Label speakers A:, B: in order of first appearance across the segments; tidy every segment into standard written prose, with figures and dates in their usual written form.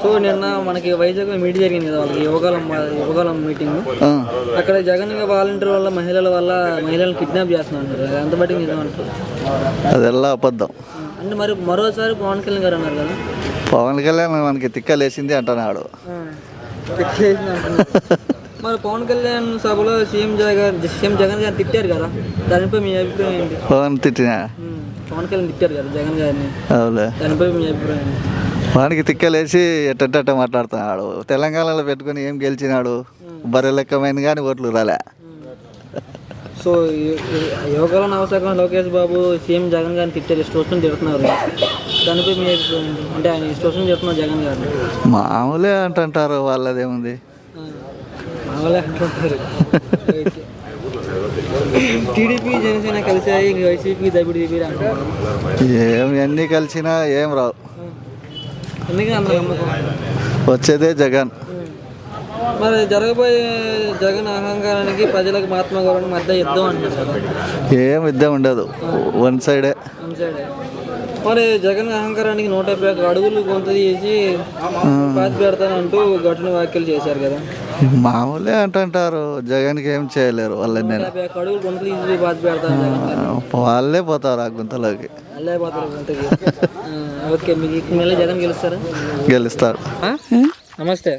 A: So నిన్న మనకి Vizag meeting జరిగింది కదా, వాళ్ళకి యువకాలం మీటింగ్. అక్కడ జగన్ వాలంటీర్ వల్ల మహిళలను కిడ్నాప్ చేస్తున్నారు. అంత బట్టి నిజమంటారు
B: అదెల్లా అబద్ధం
A: అంటే. మరి మరోసారి పవన్ కళ్యాణ్ గారు అన్నారు కదా,
B: పవన్ కళ్యాణ్ మనకి తిక్కలేసింది అంటున్నాడు.
A: మరి పవన్ కళ్యాణ్ సభలో సీఎం జగన్ గారు తిట్టారు కదా, దానిపై మీ అభిప్రాయం ఏంటి?
B: పవన్
A: కళ్యాణ్ తిట్టారు కదా జగన్ గారిని, దానిపై మీ అభిప్రాయం ఏంటి?
B: వానికి తిక్కలేసి ఎట్ట మాట్లాడుతున్నాడు. తెలంగాణలో పెట్టుకుని ఏం గెలిచినాడు? బర్రె లెక్కమైన కానీ ఓట్లు రాలే.
A: సో యువకాలం నవశాఖం లోకేష్ బాబు సీఎం జగన్ గారిని తిట్టారు, ఇష్టం తిడుతున్నారు. దానిపై మీ అభిప్రాయం ఏంటి? అంటే ఆయన ఇష్టం తిడుతున్నారు జగన్ గారిని.
B: మామూలే అంటుంటారు, వాళ్ళదేముంది.
A: మామూలే అంటుంటారు. టీడీపీ జనసేన కలిసాయి, వైసీపీ దబిడి అంటున్నారు.
B: ఎన్ని కలిసినా ఏం రావు.
A: ఎందుకంటే అందరూ నమ్మకం
B: వచ్చేదే జగన్.
A: మరి జరగబోయే జగన్ అహంకారానికి ప్రజలకు మహాత్మా గౌరవానికి మధ్య యుద్ధం అంటున్నారు.
B: ఏం యుద్ధం ఉండదు, వన్ సైడే.
A: మరి జగన్ అహంకారానికి 150 అడుగులు కొంత చేసి పాతి పెడతానంటూ ఘటన వ్యాఖ్యలు చేశారు కదా.
B: మామూలే అంటుంటారు, జగన్కి ఏం చేయలేరు. వాళ్ళని
A: 150 అడుగులు కొంత తీసి పాతి పెడతాను,
B: వాళ్ళే పోతారు ఆ గుంతలోకి.
A: వాళ్ళే పోతారు గుంతకి. ఓకే, మీకు మళ్ళీ జగన్
B: గెలుస్తారు.
A: నమస్తే.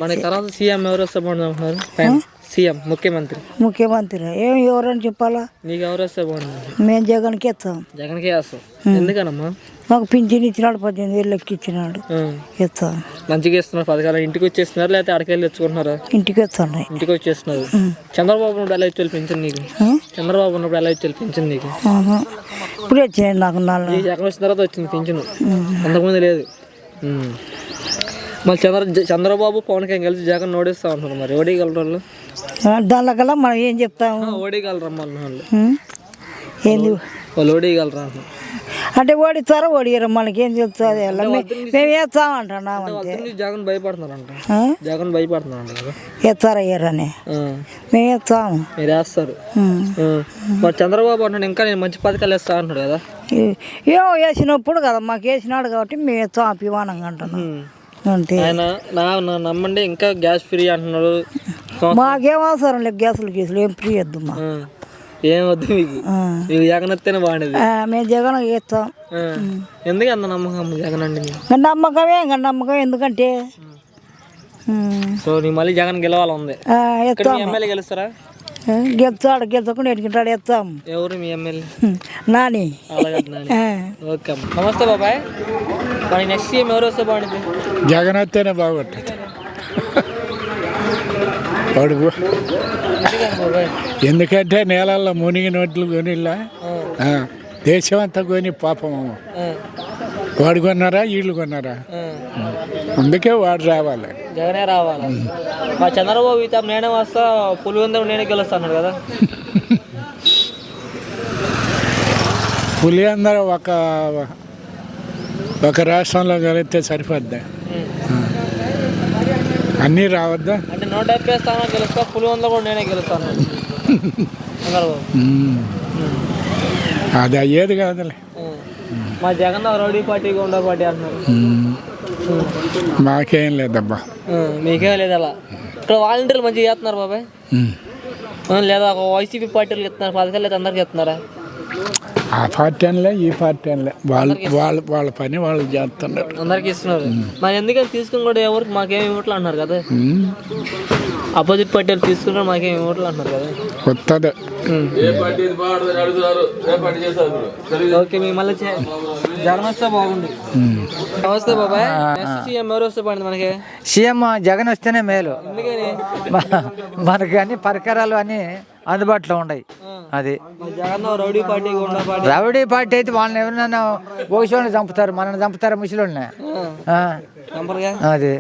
A: మన తర్వాత సీఎం ఎవరు వస్తే బాగుంటుంది? సీఎం ముఖ్యమంత్రి
C: ఎవరని చెప్పాలా?
A: నీకు ఎవరు వస్తే బాగుంటుంది?
C: మేము జగన్కి ఇస్తాం.
A: జగన్కే వేస్తాం. ఎందుకనమ్మా?
C: మాకు పింఛన్ ఇచ్చినాడు, 18,000 లెక్క ఇచ్చినాడు. ఇస్తాం.
A: మంచిగా ఇస్తున్నారు పథకాలు. ఇంటికి వచ్చేస్తున్నారు లేకపోతే అడకెళ్ళి తెచ్చుకుంటున్నారా?
C: ఇంటికి వస్తున్నాయి.
A: ఇంటికి వచ్చేస్తున్నారు. చంద్రబాబు ఉన్నప్పుడు ఎలా ఇచ్చేది పింఛన్ నీకు? చంద్రబాబు ఉన్నప్పుడు ఎలా ఇచ్చేది పింఛన్ నీకు?
C: ఇప్పుడు వచ్చినాయి నాకు.
A: జగన్ వచ్చిన తర్వాత వచ్చింది పింఛను, అంతకుముందు లేదు. మళ్ళీ చంద్రబాబు పవన్ కళ్యాణ్ కలిసి జగన్ ఓడిస్తా ఉంటున్నారు. మరి ఓడిగలరు వాళ్ళు?
C: దానికల్లా మనం ఏం చెప్తాము?
A: ఓడిగలరమ్మా వాళ్ళు.
C: ఏంది
A: వాళ్ళు ఓడిగలరా
C: అంటే? ఓడిస్తారా ఓడియరు, మనకేం చెప్తుంది? మేము వేస్తామంటున్నాం.
A: జగన్ భయపడుతున్నారంట. జగన్ భయపడుతున్నారంట కదా.
C: వేస్తారా అయ్యారని మేము వేస్తాము.
A: మీరు వేస్తారు. మరి చంద్రబాబు అంటున్నాడు ఇంకా నేను మంచి పథకాలు వేస్తా అంటున్నాడు కదా.
C: ఏమో వేసినప్పుడు కదా, మాకు వేసినాడు కాబట్టి మేము వేస్తాం అభిమానంగా అంటున్నాం అంతే.
A: ఆయన నమ్మండి ఇంకా గ్యాస్ ఫ్రీ అంటున్నాడు.
C: మాకేం అవసరం లేదు గ్యాసులు ఏం ఫ్రీ వద్దు. మా
A: ఏం వద్దు మీకు, మీకు జగన్ వస్తేనే బాగుండేది.
C: మేము జగన్ వేస్తాం.
A: ఎందుకు అంత నమ్మకం జగన్ అండి?
C: నమ్మకమే నమ్మకం. ఎందుకంటే
A: సో నీ మళ్ళీ జగన్ గెలవాలి ఉంది. ఎమ్మెల్యే గెలుస్తారా?
C: గెలుచకుండా ఎట్టుకుంటాడు. వేస్తాం.
A: ఎవరు మీ ఎమ్మెల్యే?
C: నాని.
A: ఓకే. నమస్తే బాబాయ్. మరి నెక్స్ట్ సీఎం ఎవరు వస్తే బాగుంటుంది?
D: జగన్ వస్తేనే బాగుంటుంది. అడుగు. ఎందుకంటే నేలల్లో మునిగి నోట్లు కొనిలా, దేశం అంతా కొని పాపం. వాడు కొన్నారా వీళ్ళు కొన్నారా? అందుకే వాడు రావాలి,
A: జగనే రావాలి. మా చంద్రబాబు ఇత నేనే వస్తా, పులివెందులు నేనే గెలుస్తాను కదా.
D: పులివెందులు ఒక రాష్ట్రంలో కలిస్తే సరిపోద్దా? అన్నీ రావద్దా?
A: అంటే 170 స్థానాలు గెలుస్తా, పులివెందులు కూడా నేనే గెలుస్తాను చంద్రబాబు.
D: అది అయ్యేది కాదులే.
A: మా జగన్ రౌడీ పార్టీ గుండా పార్టీ అంటున్నారు.
D: మాకేం లేదబ్బా.
A: మీకేం లేదు అలా. ఇక్కడ వాలంటీర్లు మంచిగా చేస్తున్నారు బాబాయ్, లేదా ఒక వైసీపీ పార్టీలు ఇస్తున్నారు పథకాలు, లేదా అందరికి ఇస్తున్నారా?
D: ఆ పార్టీ అనలే ఈ పార్టీ అనలే, వాళ్ళ పని వాళ్ళు చేస్తున్నారు,
A: అందరికి ఇస్తున్నారు. మరి ఎందుకని తీసుకుని కూడా ఎవరికి మాకేమి ఇవ్వట్లు అంటున్నారు కదా. అపోజిట్ పార్టీలు తీసుకుని మాకేమి ఇవ్వట్లు అంటున్నారు కదా.
D: కొత్తది.
A: ఓకే, మీ మళ్ళీ జగన్ వస్తే బాగుంది. నమస్తే బాబాయ్. సీఎం ఎవరు వస్తే బాగుంది మనకి?
E: సీఎం జగన్ వస్తేనే మేలు.
A: ఎందుకని?
E: మనకి అన్ని పరికరాలు అన్ని అందుబాటులో ఉన్నాయి. అది రౌడీ పార్టీ అయితే వాళ్ళని ఎవరైనా భవిష్యత్తులో చంపుతారు, మనల్ని చంపుతారు ముసలిని. అది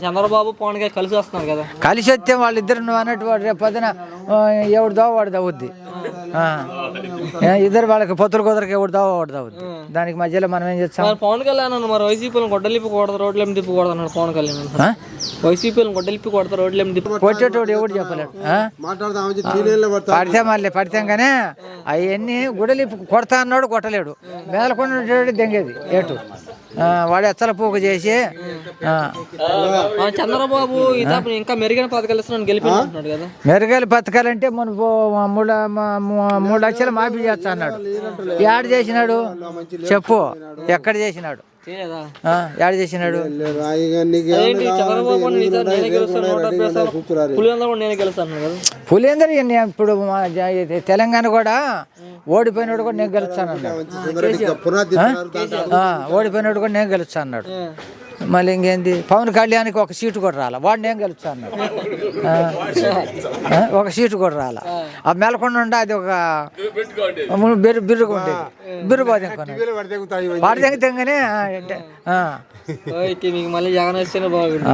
A: చంద్రబాబు పవన్ గారు కలిసి వస్తున్నారు కదా.
E: కలిసి వస్తే వాళ్ళిద్దరు నువ్వు అన్నట్టు వాడు రేపు పొద్దున ఎవడు వాడు దవ్వుద్ది. ఇద్దరు వాళ్ళకి పొత్తులు కుదరకి ఎవడు దవ్వుద్ది. దానికి మధ్యలో మనం ఏం చేస్తాం?
A: పవన్ కళ్యాణ్ మరి వైసీపీలను గొడ్డలిప్పి కొడతారు, రోడ్లు తిప్పకూడదు అన్నాడు పవన్ కళ్యాణ్. వైసీపీలను గొడ్డలిప్పి కొడతారు, రోడ్లు తిప్పి
E: కొట్టేటోడు ఎవడు చెప్పలేడు. పడితే కానీ అవన్నీ గుడలిప్పి కొడతా అన్నాడు, కొట్టలేడు. మేదలకొండ దెంగేది ఏటు. వాడు ఎచ్చల పూక చేసి
A: చంద్రబాబు ఇతను ఇంకా మెరుగైన పథకాలు ఇస్తున్నాను గెలిపించుకుంటున్నాడు కదా.
E: మెరుగైన పథకాలంటే మన 3 లక్షలు మాఫీ చేస్తా అన్నాడు. యాడ్ చేసినాడు చెప్పు, ఎక్కడ చేసినాడు?
A: చేయలేదా?
E: యాడ్ చేసినాడు.
A: అదేంటి చంద్రబాబు నేనే గెలుస్తాను 170 సార్లు, పులివెందుల కూడా నేనే గెలుస్తాను కదా.
E: పులిందరు ఇప్పుడు తెలంగాణ కూడా ఓడిపోయినాడు కూడా నేను గెలుస్తాను అన్నాడు. ఓడిపోయినాడు కూడా నేను గెలుస్తా అన్నాడు. మళ్ళీ ఇంకేంది, పవన్ కళ్యాణ్కి 1 సీటు కూడా రాలా, వాడు నేను గెలుస్తా అన్నాడు. 1 సీటు కూడా రాలా. ఆ మెలకొండ ఉండే అది ఒక బిర్రుగా ఉండేది, బిర్రు బాధ వాడి తెంగనే
A: మీకు మళ్ళీ జగన్ వస్తేనే బాగుంది.